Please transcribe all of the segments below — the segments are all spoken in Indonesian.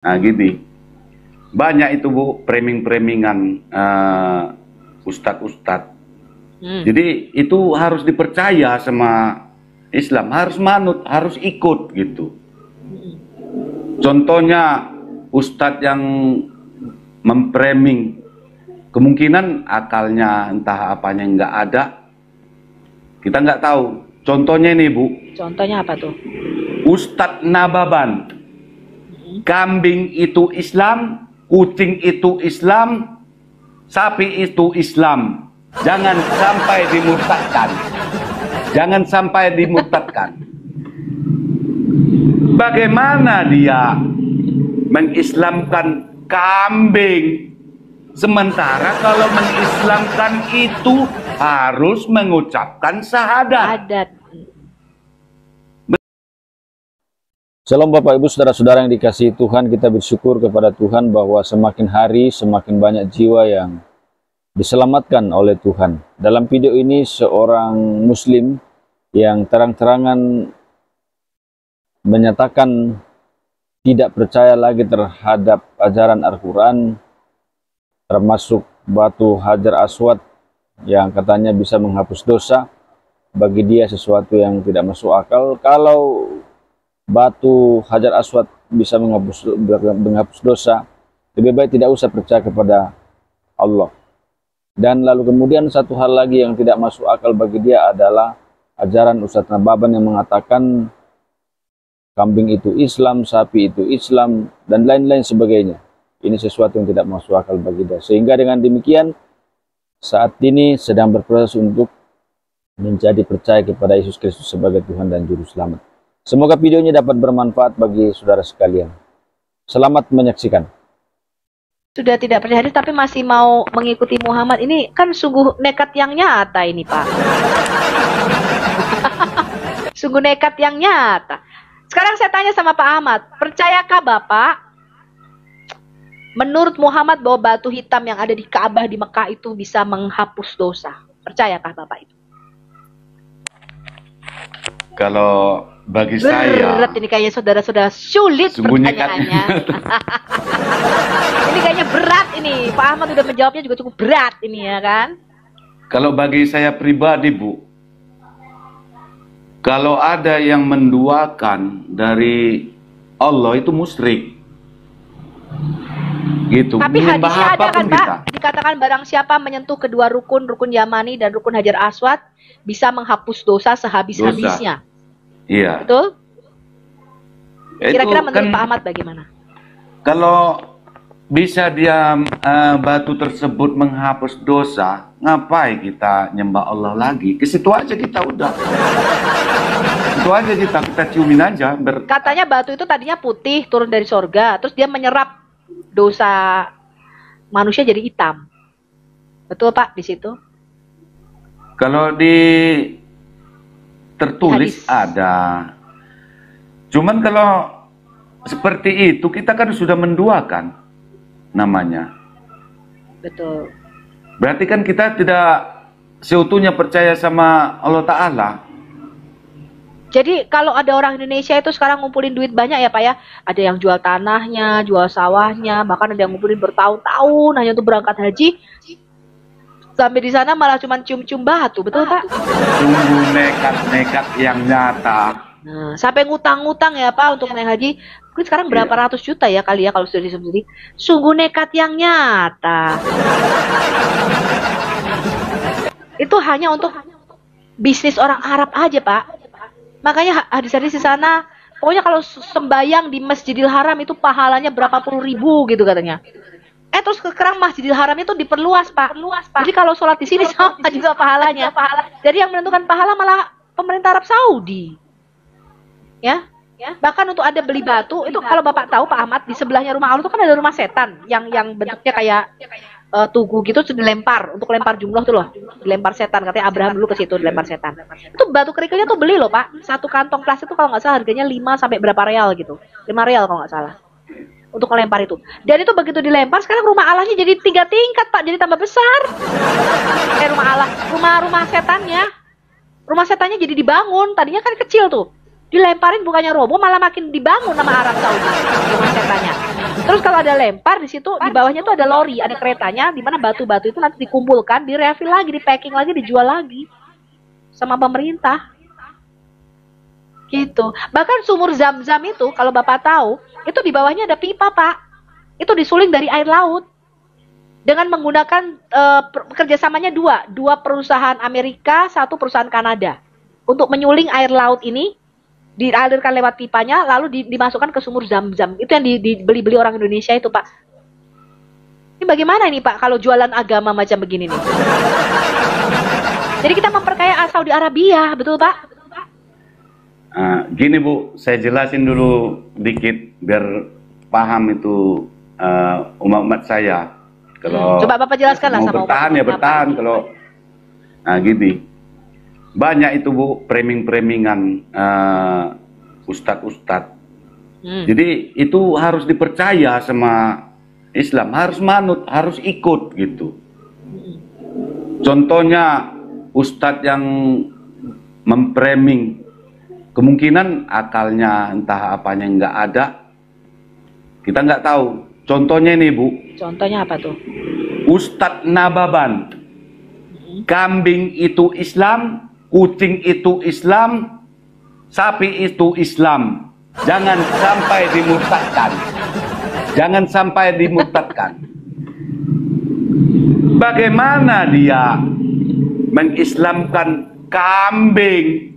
Nah, gitu. Banyak itu Bu, framing-framingan ustadz-ustadz. Jadi itu harus dipercaya sama Islam, harus manut, harus ikut gitu. Contohnya ustadz yang memframing, kemungkinan akalnya entah apanya nggak ada, kita nggak tahu. Contohnya ini Bu. Contohnya apa tuh? Ustadz Nababan, kambing itu Islam, kucing itu Islam, sapi itu Islam. Jangan sampai dimurtadkan. Jangan sampai dimurtadkan. Bagaimana dia mengislamkan kambing, sementara kalau mengislamkan itu harus mengucapkan syahadat. Shalom Bapak Ibu Saudara-saudara yang dikasihi Tuhan, kita bersyukur kepada Tuhan bahwa semakin hari semakin banyak jiwa yang diselamatkan oleh Tuhan. Dalam video ini seorang muslim yang terang-terangan menyatakan tidak percaya lagi terhadap ajaran Al-Quran, termasuk batu Hajar Aswad yang katanya bisa menghapus dosa. Bagi dia sesuatu yang tidak masuk akal. Kalau batu Hajar Aswad bisa menghapus dosa, lebih baik tidak usah percaya kepada Allah. Dan lalu kemudian satu hal lagi yang tidak masuk akal bagi dia adalah ajaran Ustadz Nababan yang mengatakan kambing itu Islam, sapi itu Islam, dan lain-lain sebagainya. Ini sesuatu yang tidak masuk akal bagi dia. Sehingga dengan demikian saat ini sedang berproses untuk menjadi percaya kepada Yesus Kristus sebagai Tuhan dan Juru Selamat. Semoga videonya dapat bermanfaat bagi saudara sekalian. Selamat menyaksikan. Sudah tidak percaya hadis tapi masih mau mengikuti Muhammad, ini kan sungguh nekat yang nyata ini Pak. Sungguh nekat yang nyata. Sekarang saya tanya sama Pak Ahmad, percayakah Bapak menurut Muhammad bahwa batu hitam yang ada di Ka'bah di Mekah itu bisa menghapus dosa? Percayakah Bapak itu? Kalau bagi saya, berat ini kayaknya saudara-saudara, sulit pertanyaannya. Ini kayaknya berat ini. Pak Ahmad udah menjawabnya juga cukup berat ini ya kan. Kalau bagi saya pribadi Bu, kalau ada yang menduakan dari Allah itu musyrik. Gitu. Tapi hadisnya ada kan Pak, kita dikatakan barang siapa menyentuh kedua rukun, rukun Yamani dan rukun Hajar Aswad bisa menghapus dosa sehabis-habisnya. Iya. Betul? Kira-kira menurut kan, Pak Ahmad bagaimana? Kalau bisa dia batu tersebut menghapus dosa, ngapain kita nyembah Allah lagi? Ke situ aja kita udah. Itu aja kita ciumin aja. Katanya batu itu tadinya putih turun dari sorga, terus dia menyerap dosa manusia jadi hitam. Betul Pak di situ? Kalau di tertulis ada. Cuman kalau seperti itu kita kan sudah menduakan namanya. Betul. Berarti kan kita tidak seutuhnya percaya sama Allah Ta'ala. Jadi kalau ada orang Indonesia itu sekarang ngumpulin duit banyak ya Pak ya. Ada yang jual tanahnya, jual sawahnya, bahkan ada yang ngumpulin bertahun-tahun hanya untuk berangkat haji. Sampai di sana malah cuma cium-cium batu, betul Pak? Sungguh nekat-nekat yang nyata. Nah, sampai ngutang-ngutang ya Pak untuk naik haji. Mungkin sekarang berapa ratus juta ya kali ya kalau sudah disebut. Sungguh nekat yang nyata. Itu hanya untuk bisnis orang Arab aja Pak. Makanya hadis-hadis di sana, pokoknya kalau sembayang di Masjidil Haram itu pahalanya berapa puluh ribu gitu katanya. Terus sekarang Masjidil Haram itu diperluas Pak. Jadi kalau sholat di sini sama juga pahalanya. Jadi yang menentukan pahala malah pemerintah Arab Saudi. Ya. Bahkan untuk ada beli batu itu kalau Bapak tahu Pak Ahmad, di sebelahnya rumah Allah itu kan ada rumah setan yang bentuknya kayak tugu gitu, dilempar untuk lempar jumlah tuh loh, dilempar setan, katanya Abraham dulu ke situ dilempar setan. Itu batu kerikilnya tuh beli loh Pak, satu kantong plastik tuh kalau nggak salah harganya 5 sampai berapa real gitu, 5 real kalau nggak salah untuk melempar itu. Dan itu begitu dilempar sekarang rumah Allahnya jadi 3 tingkat Pak, jadi tambah besar. Rumah Allah, rumah setannya jadi dibangun, tadinya kan kecil tuh. Dilemparin bukannya roboh, malah makin dibangun sama Arab Saudi rumah setannya. Terus kalau ada lempar di situ, di bawahnya tuh ada lori, ada keretanya, di mana batu-batu itu nanti dikumpulkan, direfill lagi, di packing lagi, dijual lagi sama pemerintah. Gitu. Bahkan sumur Zam-Zam itu, kalau Bapak tahu, itu di bawahnya ada pipa, Pak. Itu disuling dari air laut. Dengan menggunakan kerjasamanya dua perusahaan Amerika, satu perusahaan Kanada, untuk menyuling air laut ini, dialirkan lewat pipanya, lalu dimasukkan ke sumur Zam-Zam. Itu yang dibeli-beli orang Indonesia itu, Pak. Ini bagaimana ini, Pak, kalau jualan agama macam begini nih? Jadi kita memperkaya Saudi Arabia, betul, Pak? Gini Bu, saya jelasin dulu dikit biar paham itu umat-umat saya. Kalau coba Bapak jelaskan lah sama bertahan ya bertahan. Kalau gini, banyak itu Bu framing-framingan ustadz-ustadz. Jadi itu harus dipercaya sama Islam, harus manut, harus ikut gitu. Contohnya ustadz yang memframing, kemungkinan akalnya entah apanya nggak ada, kita nggak tahu. Contohnya ini Bu. Contohnya apa tuh? Ustadz Nababan. Kambing itu Islam, kucing itu Islam, sapi itu Islam. Jangan sampai dimurtadkan. Jangan sampai dimurtadkan. Bagaimana dia mengislamkan kambing?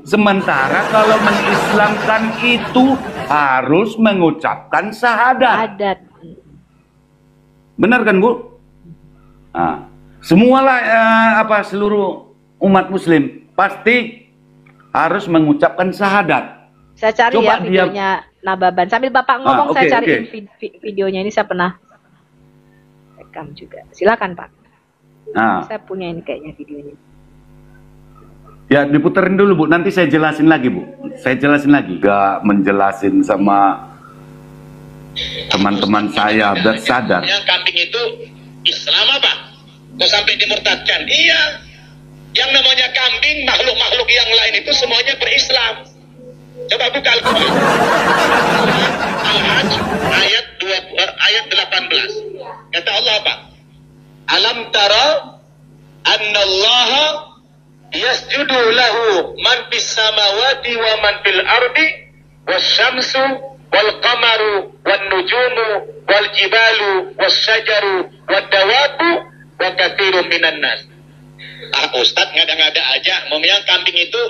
Sementara kalau mengislamkan itu harus mengucapkan syahadat. Benar kan Bu? Semualah seluruh umat Muslim pasti harus mengucapkan syahadat. Saya cari Coba videonya Nababan. Sambil Bapak ngomong, saya cariin videonya ini, saya pernah rekam juga. Silakan Pak. Saya punya ini kayaknya videonya. Ya diputerin dulu Bu, nanti saya jelasin lagi Bu. Saya jelasin lagi, gak menjelasin sama teman-teman saya biar sadar. Yang kambing itu Islam apa? Kok sampai dimurtadkan? Iya. Yang namanya kambing, makhluk-makhluk yang lain itu semuanya berislam. Coba buka Al-Quran. Al-Hajj ayat 18. Kata Allah apa? Alam tara annallaha yasjudu lahu man fis samawati wa man fil ardi wasyamsu wal qamaru wan nujumu wal jibalu wasyajaru wad dawabu wa katsirun minan nas. Ustaz ngada-ngada aja mau yang kambing itu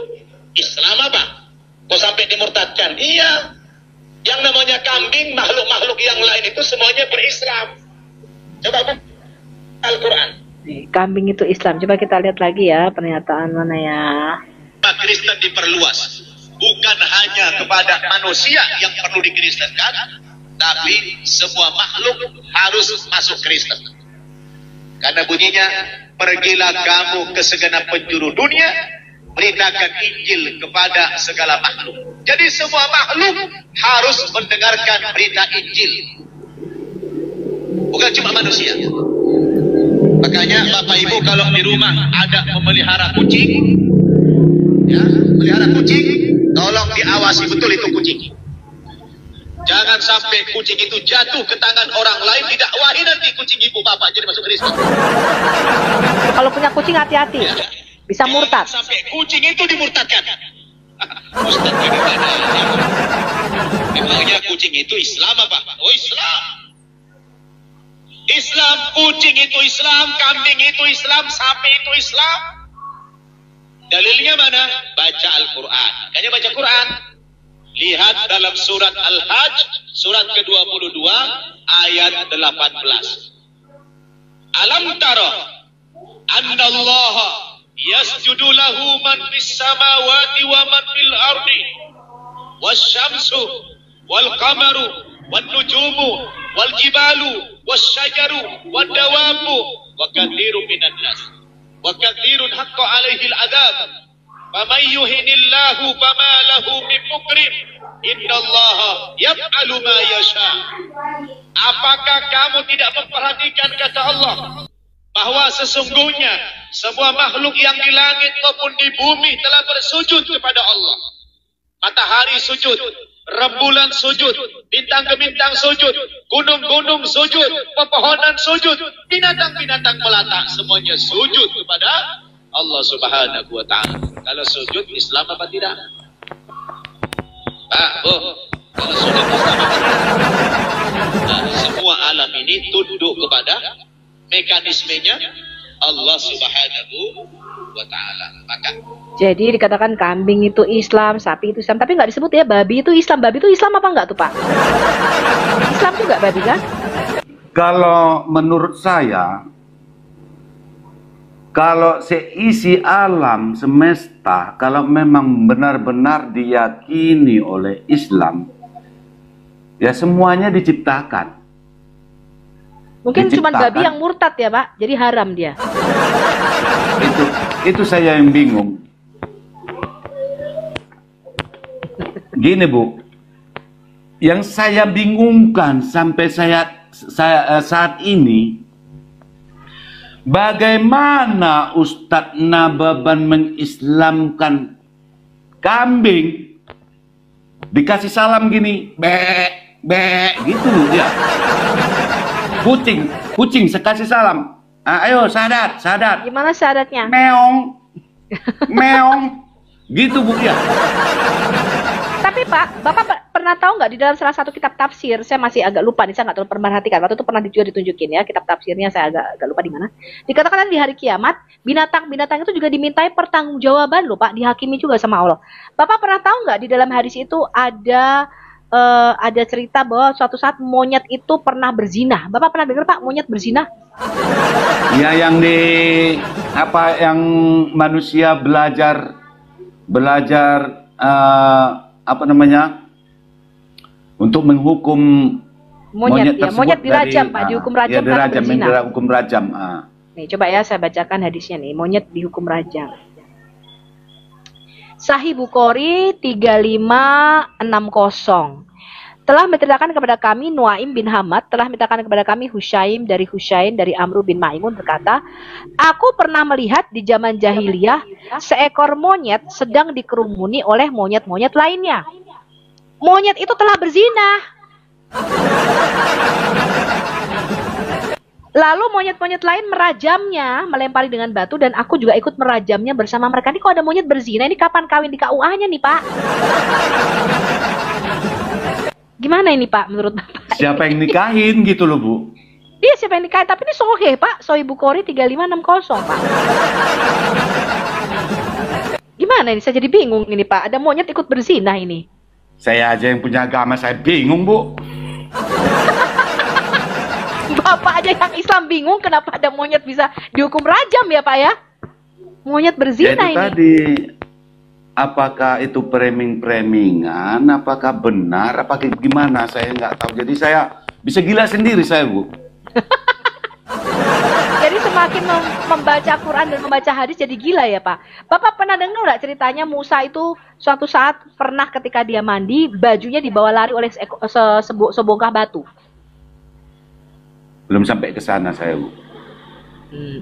Islam apa? Kok sampai dimurtadkan? Iya. Yang namanya kambing, makhluk-makhluk yang lain itu semuanya berislam. Coba buka Al-Quran. Kambing itu Islam. Coba kita lihat lagi ya pernyataan mana ya. Kristen diperluas. Bukan hanya kepada manusia yang perlu dikristenkan, tapi semua makhluk harus masuk Kristen. Karena bunyinya, pergilah kamu ke segenap penjuru dunia, beritakan Injil kepada segala makhluk. Jadi semua makhluk harus mendengarkan berita Injil. Bukan cuma manusia. Makanya Bapak Ibu kalau di rumah ada memelihara kucing, ya, melihara kucing, tolong diawasi betul itu kucing. Jangan sampai kucing itu jatuh ke tangan orang lain, didakwahi nanti kucing ibu bapak jadi masuk Kristen. Kalau punya kucing hati-hati, ya, bisa murtad. Jangan sampai kucing itu dimurtadkan. Ustaz, memangnya kucing itu Islam apa? Oh Islam. Islam, kucing itu Islam, kambing itu Islam, sapi itu Islam. Dalilnya mana? Baca Al-Quran. Makanya baca Quran. Lihat dalam surat Al-Hajj, surat ke-22, ayat 18. Alam tara anna Allah yasjudu lahu man fis samawati wa man fil ardi wasyamsu wal qamaru wan nujumu wal jibalu wasyajaru wad dawabu wa katsirun minan nas wa katsirun haqqa alaihi al-adzab faman yuhinillahu fama lahu min mukrim innallaha yaf'alu ma yasha. Apakah kamu tidak memperhatikan kata Allah bahwa sesungguhnya semua makhluk yang di langit maupun di bumi telah bersujud kepada Allah. Matahari sujud, rembulan sujud, bintang-bintang sujud, gunung-gunung sujud, pepohonan sujud, binatang-binatang melata, semuanya sujud kepada Allah Subhanahu wa Ta'ala. Kalau sujud Islam apa tidak? Pak, Bu, kalau sujud Islam apa tidak? Nah, semua alam ini tunduk kepada mekanismenya Allah Subhanahu wa Ta'ala. Maka Jadi dikatakan kambing itu Islam, sapi itu Islam, tapi nggak disebut ya babi itu Islam. Babi itu Islam apa enggak tuh Pak? Islam juga babi kan? Kalau menurut saya, kalau seisi alam semesta, kalau memang benar-benar diyakini oleh Islam, ya semuanya diciptakan. Mungkin cuma babi yang murtad ya Pak, jadi haram dia. Itu saya yang bingung. Gini Bu, yang saya bingungkan sampai saya saat ini, bagaimana Ustadz Nababan mengislamkan kambing, dikasih salam gini, be gitu ya. Kucing sekasih salam, ayo sadat. Gimana syaratnya? Meong, gitu Bu ya. Tapi Pak, Bapak pernah tahu nggak di dalam salah satu kitab tafsir, saya masih agak lupa nih, saya nggak terlalu perhatikan. Waktu itu pernah juga ditunjukin ya, kitab tafsirnya saya agak lupa di mana. Dikatakan di hari kiamat, binatang-binatang itu juga dimintai pertanggungjawaban loh Pak, dihakimi juga sama Allah. Bapak pernah tahu nggak di dalam hadis itu ada cerita bahwa suatu saat monyet itu pernah berzina. Bapak pernah dengar Pak, monyet berzina? Ya, yang yang manusia belajar untuk menghukum monyet ya, tersebut monyet dirajam Pak, dihukum rajam karena berzina. Dihukum rajam. Nih coba ya saya bacakan hadisnya nih, monyet dihukum rajam. Sahih Bukhari 3560. Telah menceritakan kepada kami Nuaim bin Hamad, telah menceritakan kepada kami Husyaim dari Amru bin Maimun berkata, aku pernah melihat di zaman jahiliyah seekor monyet sedang dikerumuni oleh monyet-monyet lainnya. Monyet itu telah berzina. Lalu monyet-monyet lain merajamnya, melempari dengan batu, dan aku juga ikut merajamnya bersama mereka. Ini kok ada monyet berzina, ini kapan kawin di KUA-nya nih Pak? Gimana ini Pak menurut Bapak? Siapa yang nikahin gitu loh Bu? Iya siapa yang nikahin, tapi ini soheh Pak, Sahih Bukhari 3560 Pak. Gimana ini, saya jadi bingung ini Pak, ada monyet ikut berzina ini. Saya aja yang punya agama, saya bingung Bu. Bapak aja yang Islam bingung kenapa ada monyet bisa dihukum rajam ya Pak ya? Monyet berzina ya, itu ini. Tadi, apakah itu preming-premingan, apakah benar, apakah gimana, saya nggak tahu. Jadi saya bisa gila sendiri saya Bu. Jadi semakin membaca Quran dan membaca hadis jadi gila ya Pak. Bapak pernah dengar nggak ceritanya Musa itu suatu saat pernah ketika dia mandi, bajunya dibawa lari oleh sebongkah batu. Belum sampai ke sana saya Bu.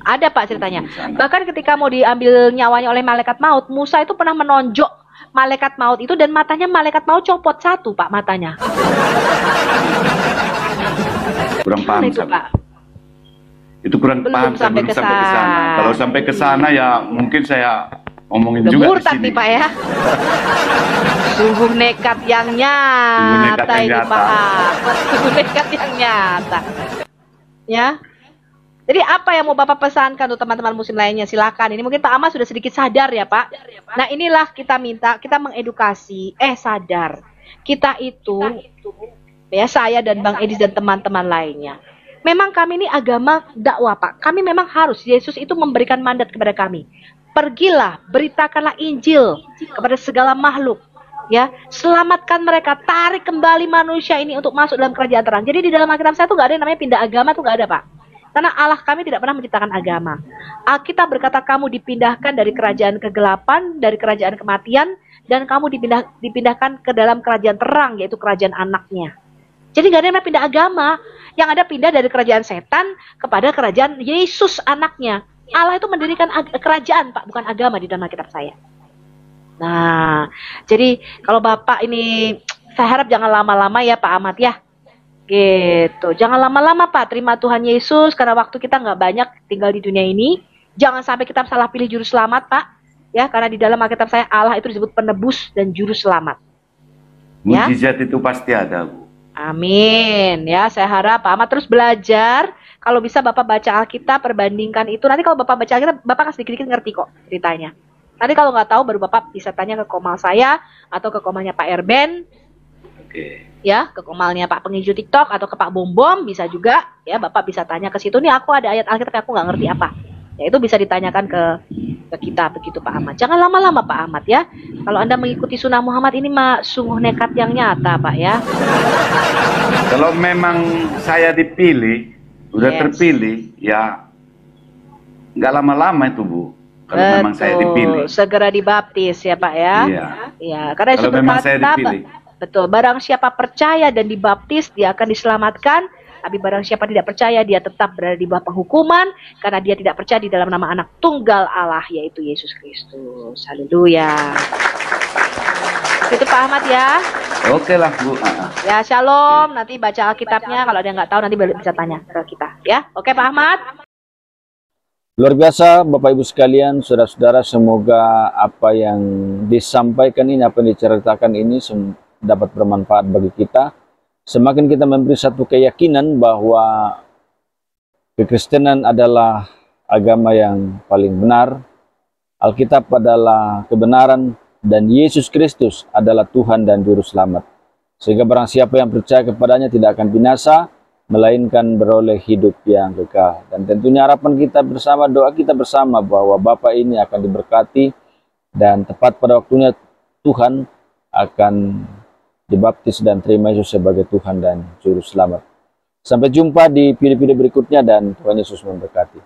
Ada Pak ceritanya. Bahkan ketika mau diambil nyawanya oleh malaikat maut, Musa itu pernah menonjok malaikat maut itu dan matanya malaikat maut copot satu Pak matanya. Kurang paham itu, Pak? Itu kurang paham, saya belum sampai ke sana. Kalau sampai ke sana ya mungkin saya omongin juga murtad nih Pak ya. Sungguh nekat yang nyata ini Pak. Sungguh nekat yang nyata. Ya. Jadi apa yang mau Bapak pesankan untuk teman-teman muslim lainnya? Silakan. Ini mungkin Pak Ahmad sudah sedikit sadar ya Pak. Nah inilah kita minta, kita mengedukasi. Sadar. Kita itu, ya saya dan Bang Edis dan teman-teman lainnya. Memang kami ini agama dakwah Pak. Kami memang harus, Yesus itu memberikan mandat kepada kami. Pergilah, beritakanlah Injil kepada segala makhluk. Ya, selamatkan mereka, tarik kembali manusia ini untuk masuk dalam kerajaan terang. Jadi di dalam Alkitab saya tuh nggak ada yang namanya pindah agama, tuh nggak ada Pak. Karena Allah kami tidak pernah menciptakan agama. Alkitab berkata kamu dipindahkan dari kerajaan kegelapan, dari kerajaan kematian, dan kamu dipindahkan ke dalam kerajaan terang, yaitu kerajaan anaknya. Jadi nggak ada yang namanya pindah agama. Yang ada pindah dari kerajaan setan kepada kerajaan Yesus anaknya. Allah itu mendirikan kerajaan Pak, bukan agama di dalam Alkitab saya. Nah, jadi kalau Bapak ini, saya harap jangan lama-lama ya Pak Ahmad ya. Gitu. Jangan lama-lama Pak, terima Tuhan Yesus karena waktu kita nggak banyak tinggal di dunia ini. Jangan sampai kita salah pilih juru selamat Pak. Ya, karena di dalam Alkitab saya Allah itu disebut penebus dan juru selamat. Ya. Mujizat itu pasti ada, Bu. Amin. Ya, saya harap Pak Ahmad terus belajar. Kalau bisa Bapak baca Alkitab, perbandingkan itu. Nanti kalau Bapak baca Alkitab, Bapak kan sedikit-sedikit ngerti kok ceritanya. Nanti kalau nggak tahu, baru Bapak bisa tanya ke komal saya, atau ke komalnya Pak Erben, Oke. ya, ke komalnya Pak penghijau TikTok, atau ke Pak Bom Bom, bisa juga. Ya, Bapak bisa tanya ke situ, nih aku ada ayat Alkitab, aku nggak ngerti apa. Ya, itu bisa ditanyakan ke kita, begitu Pak Ahmad. Jangan lama-lama Pak Ahmad ya. Kalau Anda mengikuti sunnah Muhammad ini mah sungguh nekat yang nyata Pak ya. Kalau memang saya dipilih, udah Yes. terpilih, ya nggak lama-lama itu, Bu. Kalau memang saya dipilih. Segera dibaptis ya Pak ya. Iya. Ya, karena Kalau Yesus memang saya berkata, dipilih. betul, barang siapa percaya dan dibaptis, dia akan diselamatkan. Tapi barang siapa tidak percaya, dia tetap berada di bawah penghukuman, karena dia tidak percaya di dalam nama anak tunggal Allah, yaitu Yesus Kristus. Haleluya. Itu Pak Ahmad ya. Oke lah, Bu. Ya, shalom. Nanti baca Alkitabnya, kalau dia nggak tahu nanti bisa tanya ke kita. Ya, oke Pak Ahmad. Luar biasa Bapak Ibu sekalian, saudara-saudara, semoga apa yang disampaikan ini, apa yang diceritakan ini dapat bermanfaat bagi kita. Semakin kita memberi satu keyakinan bahwa kekristenan adalah agama yang paling benar, Alkitab adalah kebenaran, dan Yesus Kristus adalah Tuhan dan Juru Selamat. Sehingga barang siapa yang percaya kepadanya tidak akan binasa, melainkan beroleh hidup yang kekal. Dan tentunya harapan kita bersama, doa kita bersama bahwa Bapak ini akan diberkati dan tepat pada waktunya Tuhan akan dibaptis dan terima Yesus sebagai Tuhan dan Juru Selamat. Sampai jumpa di video-video berikutnya dan Tuhan Yesus memberkati.